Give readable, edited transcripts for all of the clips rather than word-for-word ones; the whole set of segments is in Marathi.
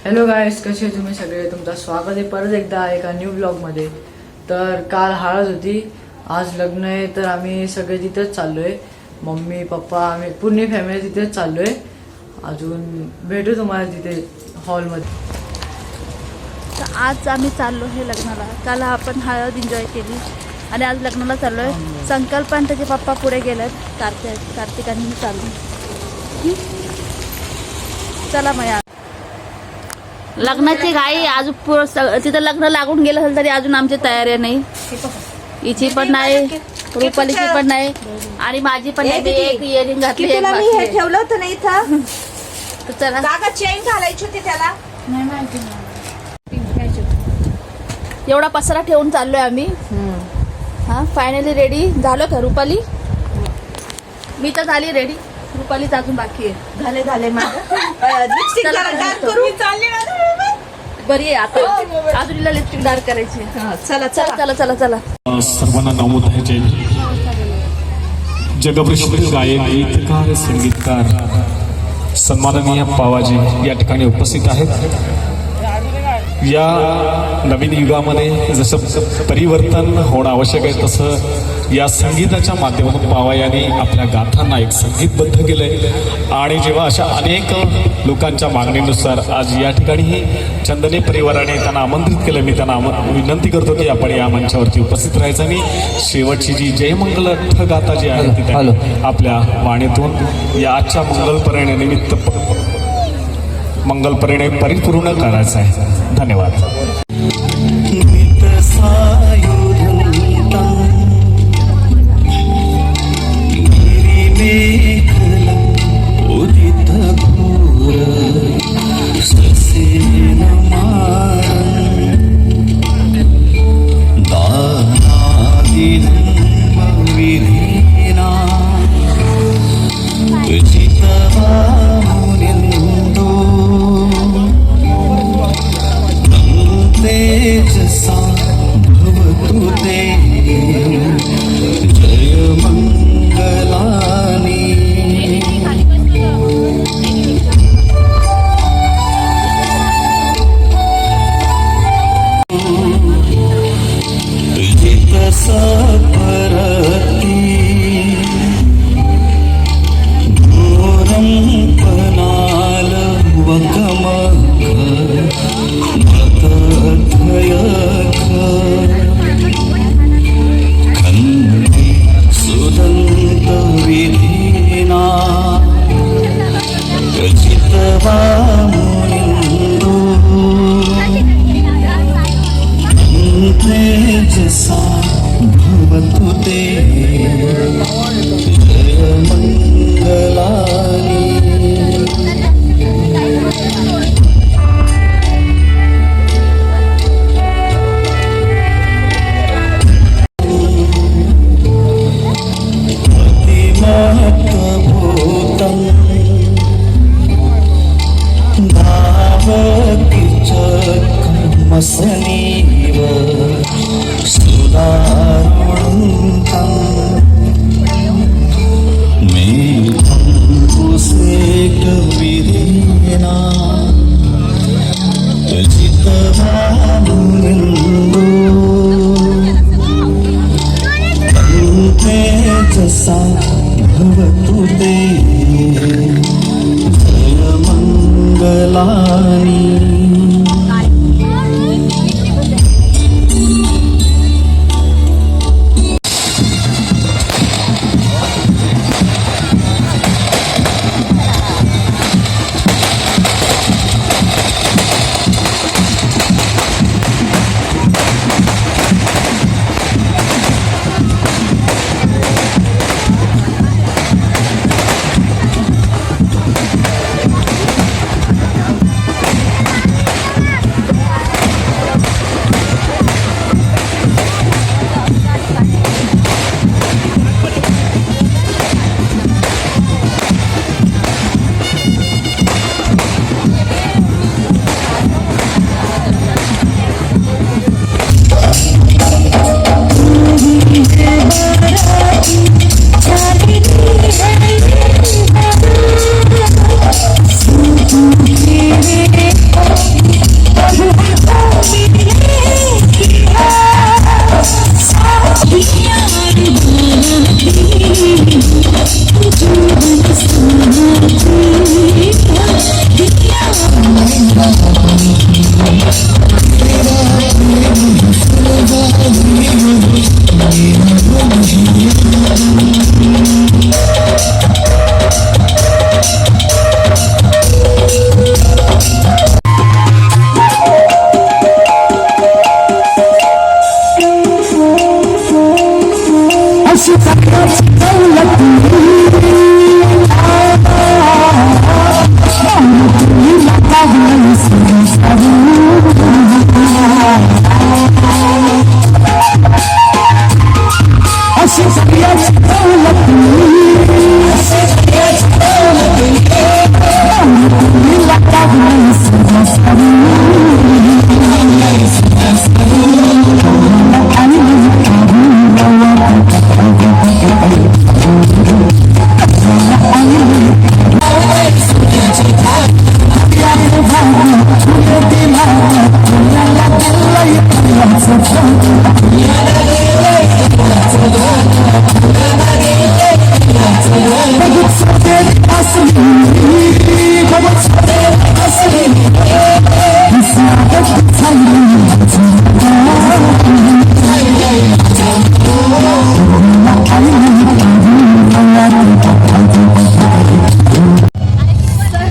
हॅलो गाईस, कसे तुम्ही सगळे? तुमचं स्वागत आहे परत एकदा एका न्यू ब्लॉगमध्ये. तर काल हळद होती, आज लग्न आहे, तर आम्ही सगळे तिथेच चाललोय. मम्मी पप्पा आम्ही पूर्ण फॅमिली तिथेच चाललोय. अजून भेटू तुम्हाला तिथे हॉलमध्ये. तर आज आम्ही चाललो हे लग्नाला. काल आपण हळद एन्जॉय केली आणि आज लग्नाला चाललोय. संकल्प आणि त्याचे पप्पा पुढे गेलेत, कार्तिक आणि मी चाललो. चला मग लग्नाची घाई आज तिथं लग्न लागून गेलं असेल तरी अजून आमची तयारी नाही. हिची पण नाही, रुपालीची पण नाही आणि माझी पण नाही. एक इयरिंग घातली, एक मी हे ठेवलं होतं ना इथं. तर चला. जागा चेन घालायची होती त्याला. नाही माहिती. एवढा पसरा ठेवून चाललोय आम्ही. हा फायनली रेडी झालो का रुपाली? मी तर झाली रेडी, रुपालीच अजून बाकी आहे. झाले माझं लिपस्टिक चला, डार्क करू. बरी आहे आता. अजून हिला लिपस्टिक डार्क करायची. चला चला चला चला चला. सर्वांना नमोद आहे. जय जगप्रसिद्ध गायक, गीतकार, संगीतकार सन्माननीय पावाजी या ठिकाणी उपस्थित आहेत. या नवीन युगामध्ये जसं परिवर्तन होणं आवश्यक आहे, तसं या संगीताच्या माध्यमातून पावा यांनी आपल्या गाथांना एक संगीतबद्ध केलंय. आणि जेव्हा अशा अनेक लोकांच्या मागणीनुसार आज या ठिकाणीही चंदने परिवाराने त्यांना आमंत्रित केलं, मी त्यांना विनंती करतो की आपण या मंचावरती उपस्थित राहायचं आणि शेवटची जी जयमंगल गाथा जी आहे ती आपल्या वाणीतून या आजच्या मंगलपर्यंत मंगलपर्यंत परिपूर्ण करायचं आहे. धन्यवाद.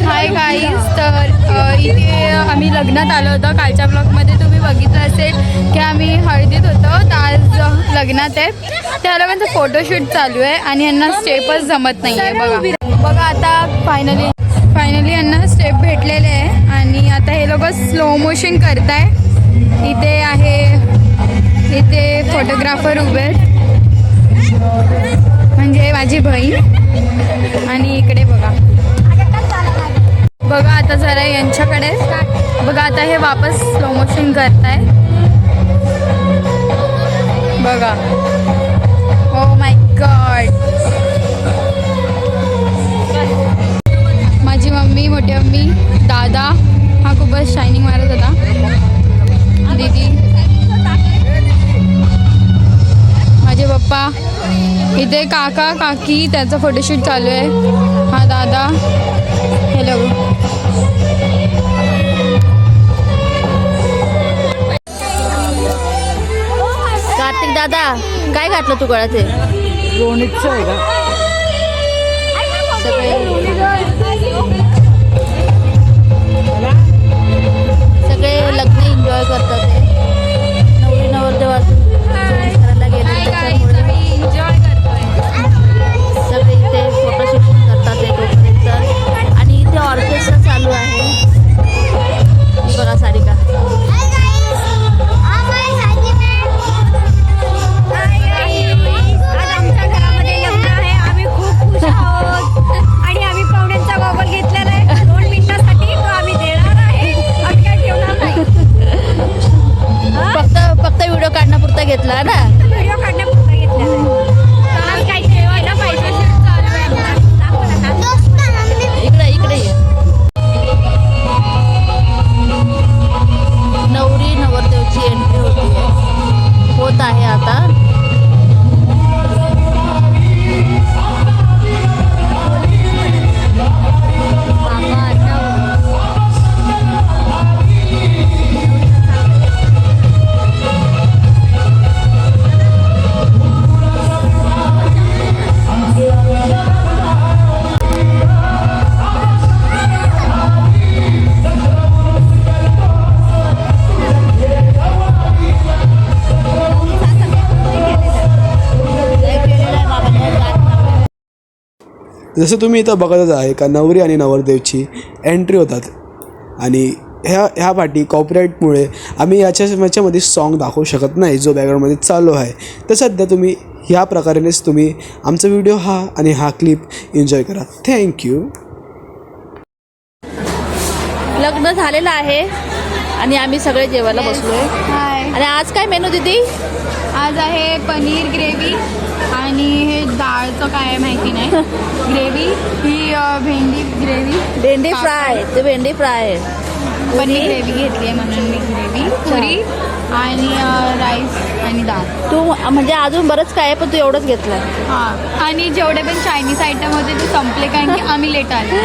हाय गाईज, तर इथे आम्ही लग्नात आलो होतो. कालच्या ब्लॉगमध्ये तुम्ही बघितलं असेल की आम्ही हळदीत होतो, तर आज लग्नात आहे. त्या लोकांचं फोटोशूट चालू आहे आणि यांना स्टेपच जमत नाही आहे. बघा आता फायनली यांना स्टेप भेटलेले आहे आणि आता हे लोक स्लो मोशन करताय. इथे फोटोग्राफर उभे आहेत, म्हणजे माझी बहीण. आणि इकडे बघा आता जरा यांच्याकडे बघा. आता हे वापस स्लो मोशन करताय. बघा, ओ माय गॉड. माझी मम्मी, मोठी मम्मी, दादा हा खूपच शायनिंग मारत होता. दीदी, माझे पप्पा, इथे काका काकी, त्याचा फोटोशूट चालू आहे. हा दादा, हॅलो. कार्तिक दादा, काय घातलं तू गळ्यात? लोणीचं आहे का? सगळे लग्न एन्जॉय करतात. नवरी नवरदेव करायला गेले त्याच्यामुळे सगळे इथे फोटोशूट करतात तोपर्यंत. आणि इथे ऑर्केस्ट्रा चालू आहे. बघा सारिका. आणि आम्ही पाहुण्यांचा मोबाईल घेतलेला आहे 2 मिनिटासाठी, तो आम्ही देणार आहे. आम्ही काय ठेवणार नाही. फक्त व्हिडिओ काढण्यापुरता घेतला ना. व्हिडिओ काढण्यापुरता घेतलेला आहे. आज काय ठेवायला पाहिजे. इकडे ये. नवरी नवरदेवची एंट्री होत आहे आता. जसं तुम्ही इथं बघतच आहे का नवरी आणि नवरदेवची एंट्री होतात. आणि ह्या पाठी कॉपीराईटमुळे आम्ही याच्यामध्ये सॉन्ग दाखवू शकत नाही जो बॅकग्राऊंडमध्ये चालू आहे. तर सध्या तुम्ही ह्या प्रकारेच तुम्ही आमचा व्हिडिओ आणि हा क्लिप एन्जॉय करा. थँक्यू. लग्न झालेलं आहे आणि आम्ही सगळे जेवायला बसलो आहे. आणि आज काय मेनू दीदी? आज आहे पनीर ग्रेव्ही आणि हे डाळचं काय माहिती नाही. ग्रेव्ही ही भेंडी ग्रेव्ही, भेंडी फ्राय. ते भेंडी फ्राय पनीर ग्रेव्ही घेतली आहे म्हणून मी ग्रेव्ही, पुरी आणि राईस आणि डाळ. तू म्हणजे अजून बरंच काय आहे पण तू एवढंच घेतलं. हां, आणि जेवढे पण चायनीज आयटम होते ते संपले कारण की आम्ही लेट आलो.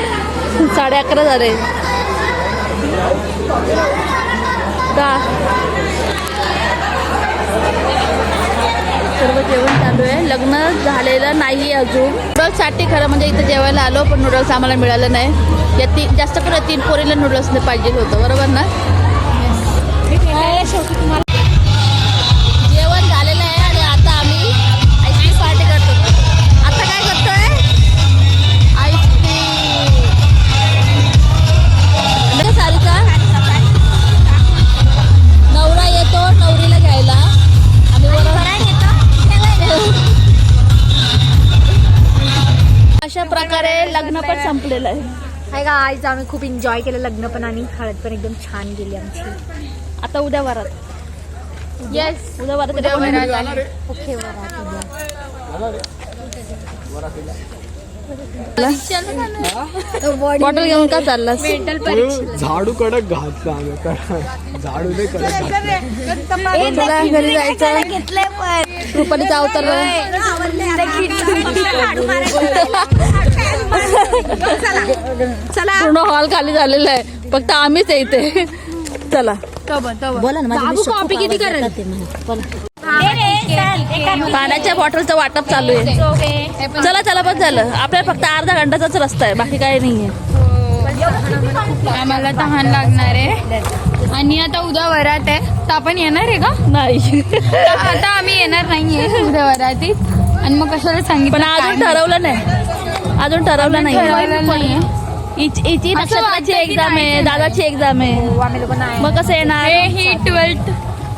11:30 झाले. सर्व जेवण चालू आहे. लग्न झालेलं नाही अजून. नूडल्ससाठी खरं म्हणजे इथं जेवायला आलो पण नूडल्स आम्हाला मिळालं नाही. या जास्त करून 3 पोरीला नूडल्स पाहिजे होतं, बरोबर ना? जेवण झालेलं आहे आणि आता आम्ही आईस्क्रीम पार्टी करतो. आता काय करतोय? आईस्क्रीम. सारिका, नवरा येतो नवरीला घ्यायला आणि अशा प्रकारे लग्न पण संपलेलं आहे. हाय गाईज, आम्ही खूप एन्जॉय केलं लग्न पण आणि हळद पण एकदम छान गेली आमची. आता उद्या वरात. येस, उद्या वरात. ओके, वरात बॉटल घेऊन का चाललास? मेंटल परीक्षा झाडू कडक घातला आम्ही झाडू नाही कडक घातला. तुला घरी जायचं घेतलंय पण रुपालीचा अवतार चला पूर्ण हॉल खाली झालेला आहे, फक्त आम्हीच आहे इथे. चला बाबू कॉपी किती करत पाण्याच्या बॉटलचं वाटप चालू आहे. चला चला बस झालं, आपल्याला फक्त अर्धा घंटाचाच रस्ता आहे, बाकी काही नाहीये. आम्हाला तहान लागणार आहे आणि आता उद्या वरात आहे तर आपण येणार आहे का? नाही आता आम्ही येणार नाहीये उद्या वरातीत. आणि मग कशाला पण सांगितलं अजून ठरवलं नाही, अजून ठरवलं नाही. हिची नक्षत्राची एक्झाम आहे, दादाची एक्झाम आहे, मग कसं येणार? ही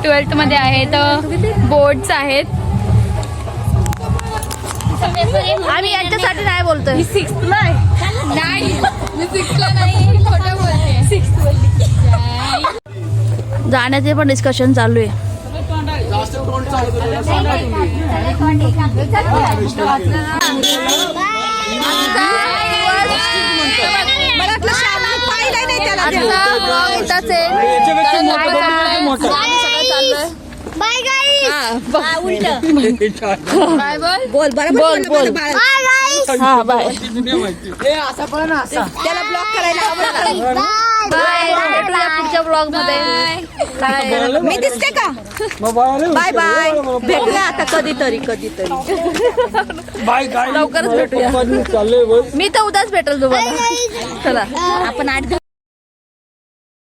12th मध्ये आहे तर बोर्ड्स आहेत. आम्ही यांच्यासाठी नाही बोलतोय. जाण्याचे पण डिस्कशन चालू आहे. बाय गाईस. बोल बोल. हा बाय. असा पण असा त्याला ब्लॉक करायला बाय. भेटूया पुढच्या ब्लॉग मध्ये. मी दिसते का? Bye bye. भेटूया आता कधीतरी लवकरच भेटूया. मी तर उद्याच भेटेल तुम्हाला. चला आपण 8